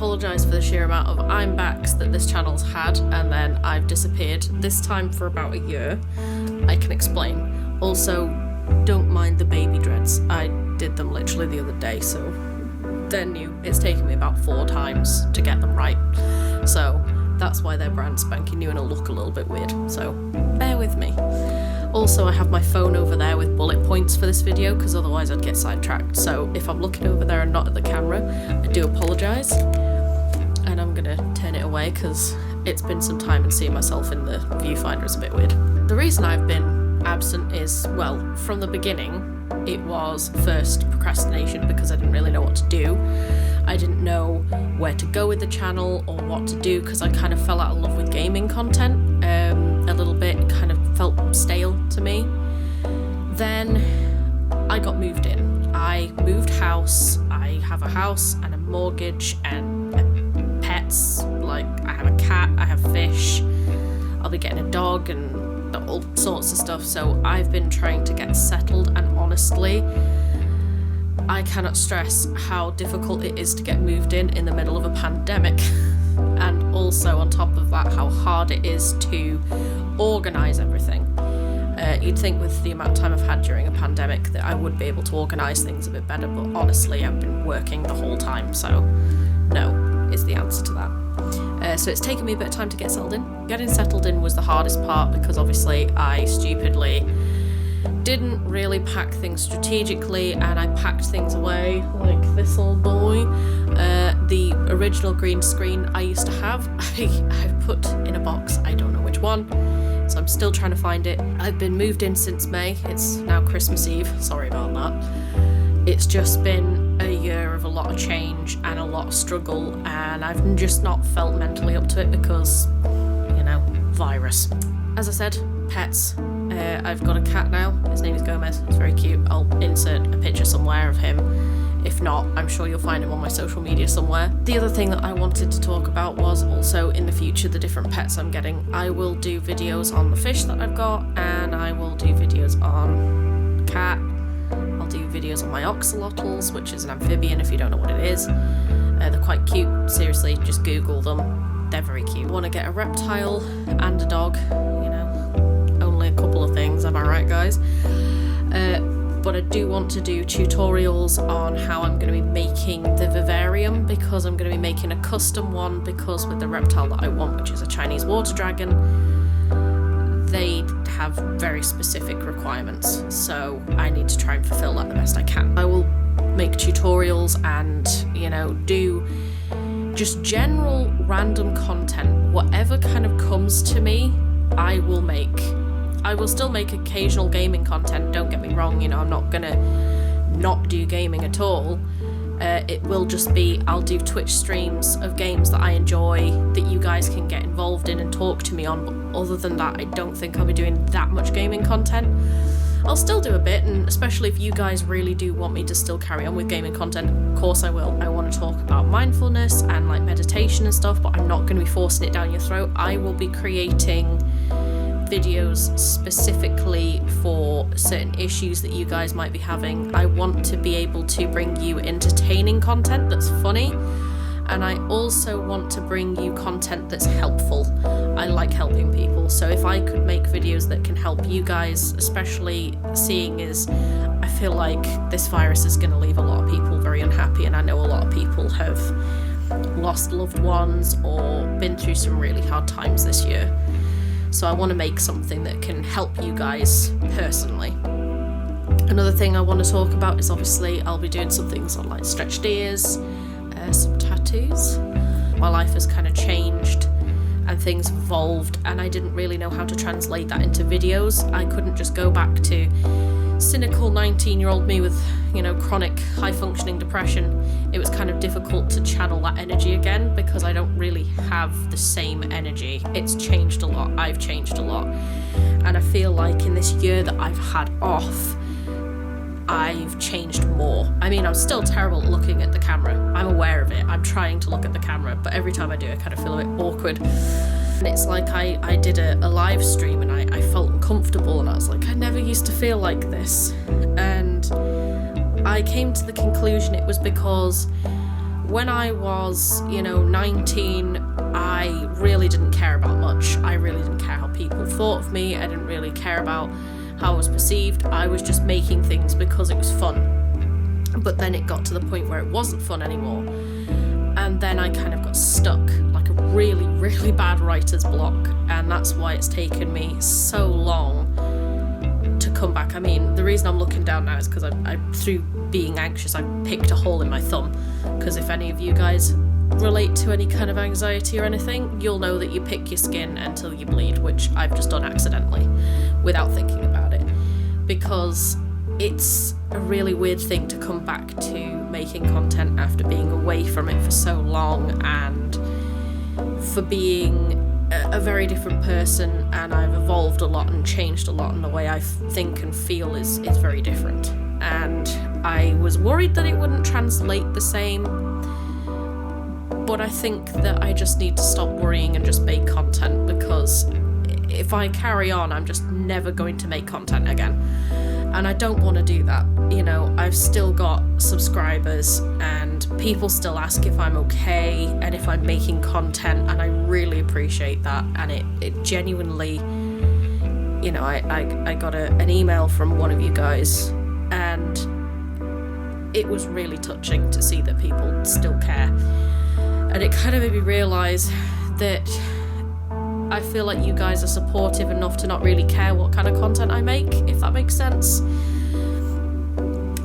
apologise for the sheer amount of I'm backs that this channel's had, and then I've disappeared, this time for about a year. I can explain. Also, don't mind the baby dreads. I did them literally the other day, so they're new. It's taken me about 4 times to get them right. So that's why they're brand spanking new and it'll look a little bit weird. So bear with me. Also, I have my phone over there with bullet points for this video because otherwise I'd get sidetracked. So if I'm looking over there and not at the camera, I do apologise. And I'm gonna turn it away because it's been some time and seeing myself in the viewfinder is a bit weird. The reason I've been absent is, well, from the beginning, it was first procrastination because I didn't really know what to do. I didn't know where to go with the channel or what to do because I kind of fell out of love with gaming content a little bit. It kind of felt stale to me. Then I got moved in. I moved house. I have a house and a mortgage and pets. Like, I have a cat, I have fish, I'll be getting a dog and all sorts of stuff. So I've been trying to get settled, and honestly, I cannot stress how difficult it is to get moved in the middle of a pandemic. And also on top of that, how hard it is to organise everything. You'd think with the amount of time I've had during a pandemic that I would be able to organise things a bit better, but honestly I've been working the whole time, so no is the answer to that. So it's taken me a bit of time to get settled in. Getting settled in was the hardest part because obviously I stupidly didn't really pack things strategically, and I packed things away like this old boy. The original green screen I used to have, I've put in a box, I don't know which one, so I'm still trying to find it. I've been moved in since May, it's now Christmas Eve, sorry about that. It's just been a year of a lot of change and a lot of struggle, and I've just not felt mentally up to it because, you know, virus. As I said, pets. I've got a cat now, his name is Gomez, it's very cute. I'll insert a picture somewhere of him. If not, I'm sure you'll find him on my social media somewhere. The other thing that I wanted to talk about was also in the future the different pets I'm getting. I will do videos on the fish that I've got, and I will do videos on cat. I'll do videos on my oxalotls, which is an amphibian if you don't know what it is. They're quite cute, seriously, just Google them. They're very cute. I want to get a reptile and a dog, you know, only a couple of things, am I right guys? But I do want to do tutorials on how I'm going to be making the vivarium, because I'm going to be making a custom one, because with the reptile that I want, which is a Chinese water dragon, they have very specific requirements, so I need to try and fulfill that the best I can. I will make tutorials and, you know, do just general random content. Whatever kind of comes to me, I will make. I will still make occasional gaming content, don't get me wrong, you know, I'm not gonna not do gaming at all. It will just be, I'll do Twitch streams of games that I enjoy, that you guys can get involved in and talk to me on, but other than that, I don't think I'll be doing that much gaming content. I'll still do a bit, and especially if you guys really do want me to still carry on with gaming content, of course I will. I want to talk about mindfulness and like meditation and stuff, but I'm not going to be forcing it down your throat. I will be creating videos specifically for certain issues that you guys might be having. I want to be able to bring you entertaining content that's funny, and I also want to bring you content that's helpful. I like helping people, so if I could make videos that can help you guys, especially seeing as I feel like this virus is going to leave a lot of people very unhappy, and I know a lot of people have lost loved ones or been through some really hard times this year. So I want to make something that can help you guys personally. Another thing I want to talk about is obviously I'll be doing some things on like stretched ears, some tattoos. My life has kind of changed and things evolved, and I didn't really know how to translate that into videos. I couldn't just go back to cynical 19-year-old me with, you know, chronic high-functioning depression. It was kind of difficult to channel that energy again because I don't really have the same energy. It's changed a lot, I've changed a lot, and I feel like in this year that I've had off, I've changed more. I mean, I'm still terrible at looking at the camera. I'm aware of it. I'm trying to look at the camera, but every time I do, I kind of feel a bit awkward. And it's like I did a live stream and I felt uncomfortable, and I was like, I never used to feel like this. And I came to the conclusion it was because when I was, 19, I really didn't care about much. I really didn't care how people thought of me. I didn't really care about how I was perceived. I was just making things because it was fun. But then it got to the point where it wasn't fun anymore. And then I kind of got stuck, like a really, really bad writer's block. And that's why it's taken me so long to come back. I mean, the reason I'm looking down now is because I through being anxious, I picked a hole in my thumb. Because if any of you guys relate to any kind of anxiety or anything, you'll know that you pick your skin until you bleed, which I've just done accidentally without thinking about it. Because it's a really weird thing to come back to making content after being away from it for so long, and for being a very different person, and I've evolved a lot and changed a lot, and the way I think and feel is very different. And I was worried that it wouldn't translate the same, but I think that I just need to stop worrying and just make content, because if I carry on, I'm just never going to make content again. And I don't want to do that. I've still got subscribers and people still ask if I'm okay and if I'm making content, and I really appreciate that. And it genuinely, I got an email from one of you guys, and it was really touching to see that people still care. And it kind of made me realise that I feel like you guys are supportive enough to not really care what kind of content I make, if that makes sense.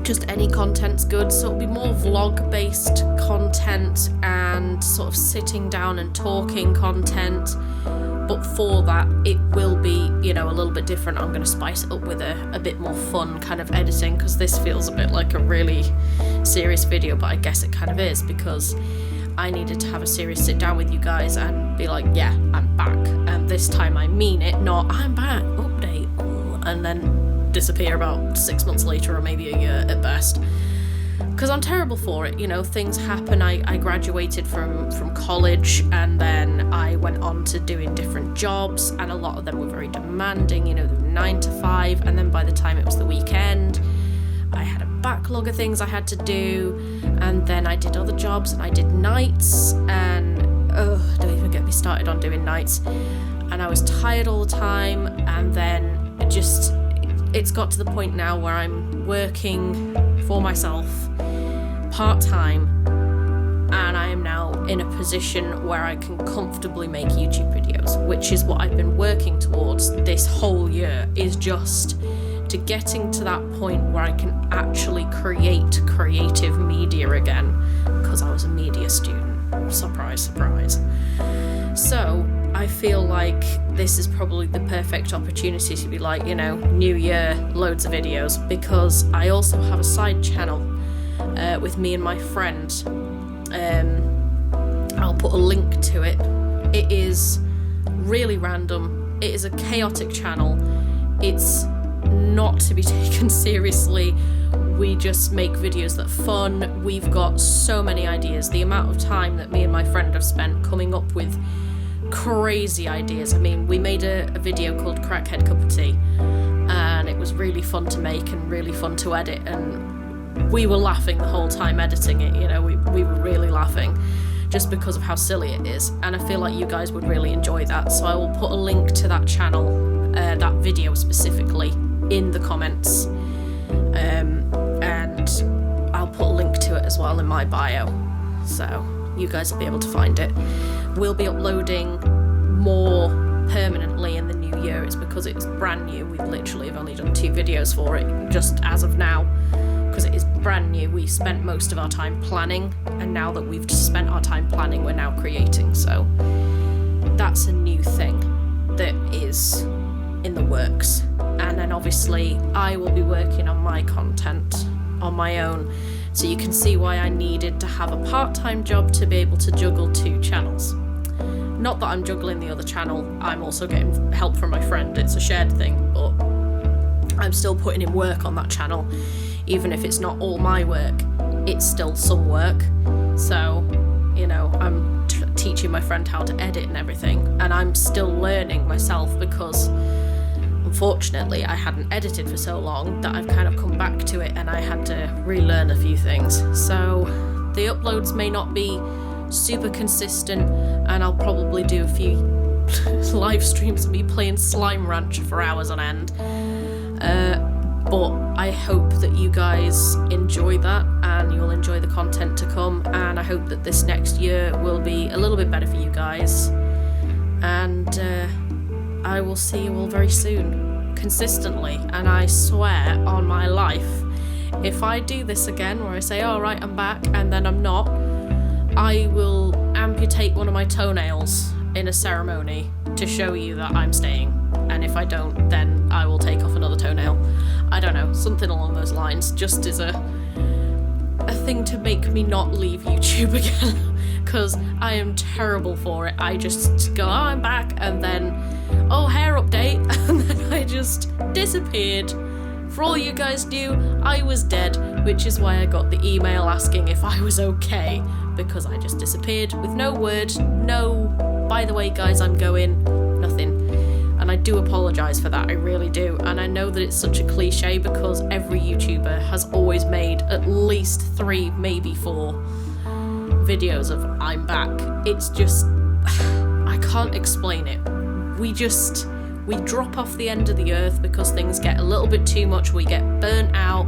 Just any content's good, so it'll be more vlog-based content and sort of sitting down and talking content. But for that, it will be, a little bit different. I'm going to spice it up with a bit more fun kind of editing, because this feels a bit like a really serious video, but I guess it kind of is, because I needed to have a serious sit down with you guys and be like, yeah, I'm back. And this time I mean it, not I'm back, update, and then disappear about 6 months later or maybe a year at best. Because I'm terrible for it, things happen. I graduated from college, and then I went on to doing different jobs, and a lot of them were very demanding, they were 9 to 5, and then by the time it was the weekend, I had a backlog of things I had to do, and then I did other jobs, and I did nights, and don't even get me started on doing nights. And I was tired all the time, and then it's got to the point now where I'm working for myself part-time, and I am now in a position where I can comfortably make YouTube videos, which is what I've been working towards this whole year, is just to getting to that point where I can actually create creative media again, because I was a media student. Surprise, surprise. So I feel like this is probably the perfect opportunity to be like, new year, loads of videos, because I also have a side channel with me and my friend. I'll put a link to it. It is really random. It is a chaotic channel. It's not to be taken seriously. We just make videos that are fun. We've got so many ideas. The amount of time that me and my friend have spent coming up with crazy ideas. I mean, we made a video called 𝐌����𐌽𝐿 Cup of Tea, and it was really fun to make and really fun to edit, and we were laughing the whole time editing it. We were really laughing just because of how silly it is, and I feel like you guys would really enjoy that. So I will put a link to that channel, that video specifically, in the comments, and I'll put a link to it as well in my bio, so you guys will be able to find it. We'll be uploading more permanently in the new year. It's because it's brand new. We literally have only done 2 videos for it just as of now, because it is brand new. We spent most of our time planning, and now that we've spent our time planning, we're now creating. So that's a new thing that is in the works. And then obviously I will be working on my content on my own, so you can see why I needed to have a part-time job to be able to juggle 2 channels. Not that I'm juggling the other channel, I'm also getting help from my friend, it's a shared thing, but I'm still putting in work on that channel. Even if it's not all my work, it's still some work. So, I'm teaching my friend how to edit and everything, and I'm still learning myself, because unfortunately I hadn't edited for so long that I've kind of come back to it, and I had to relearn a few things. So The uploads may not be super consistent, and I'll probably do a few live streams of me playing Slime Rancher for hours on end. But I hope that you guys enjoy that and you'll enjoy the content to come, and I hope that this next year will be a little bit better for you guys. And I will see you all very soon, consistently, and I swear on my life, if I do this again where I say, all right, I'm back, and then I'm not, I will amputate one of my toenails in a ceremony to show you that I'm staying. And if I don't, then I will take off another toenail. I don't know, something along those lines, just as a thing to make me not leave YouTube again, because I am terrible for it. I just go, oh, I'm back, and then, oh, hair update, and then I just disappeared. For all you guys knew, I was dead, which is why I got the email asking if I was okay, because I just disappeared with no word, no, by the way guys, I'm going, nothing. And I do apologise for that, I really do. And I know that it's such a cliche because every YouTuber has always made at least 3, maybe 4 videos of I'm back. It's just, I can't explain it. We drop off the end of the earth because things get a little bit too much, we get burnt out,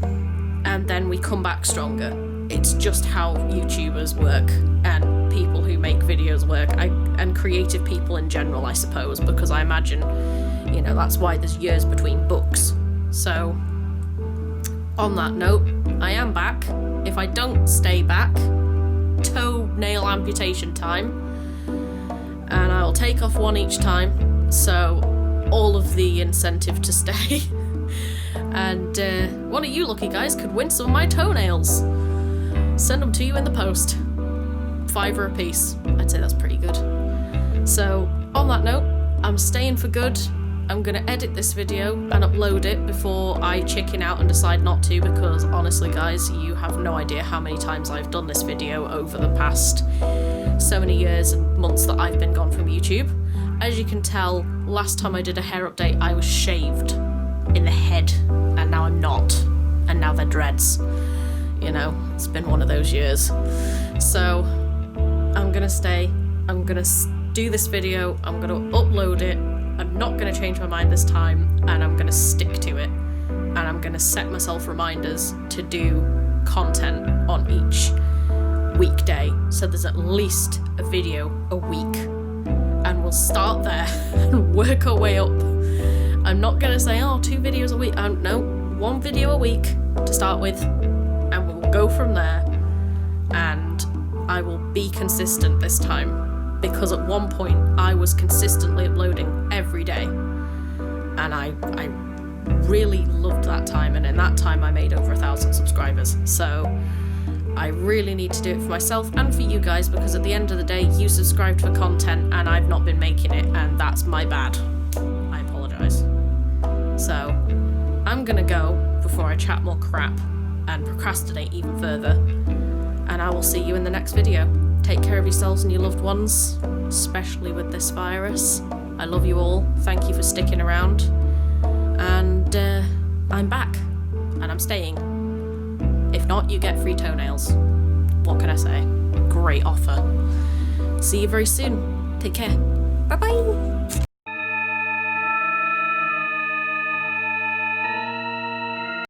and then we come back stronger. It's just how YouTubers work, and people who make videos work, and creative people in general, I suppose, because I imagine, you know, that's why there's years between books. So, on that note, I am back. If I don't stay back, toenail amputation time, and I'll take off one each time, so all of the incentive to stay. And one of you lucky guys could win some of my toenails. Send them to you in the post. $5 a piece. I'd say that's pretty good. So, on that note, I'm staying for good. I'm gonna edit this video and upload it before I chicken out and decide not to, because honestly guys, you have no idea how many times I've done this video over the past so many years and months that I've been gone from YouTube. As you can tell, last time I did a hair update, I was shaved in the head, and now I'm not. And now they're dreads. You know, it's been one of those years. So, I'm gonna stay, I'm gonna do this video, I'm gonna upload it, I'm not gonna change my mind this time, and I'm gonna stick to it. And I'm gonna set myself reminders to do content on each weekday, so there's at least a video a week. And we'll start there and work our way up. I'm not gonna say, oh, 2 videos a week. No, 1 video a week to start with, and we'll go from there. And I will be consistent this time, because at one point I was consistently uploading every day, and I really loved that time, and in that time I made over 1,000 subscribers. So I really need to do it for myself and for you guys, because at the end of the day, you subscribed for content and I've not been making it, and that's my bad. I apologise. So, I'm gonna go before I chat more crap and procrastinate even further, and I will see you in the next video. Take care of yourselves and your loved ones, especially with this virus. I love you all, thank you for sticking around, and I'm back, and I'm staying. If not, you get free toenails. What can I say? Great offer. See you very soon. Take care. Bye-bye.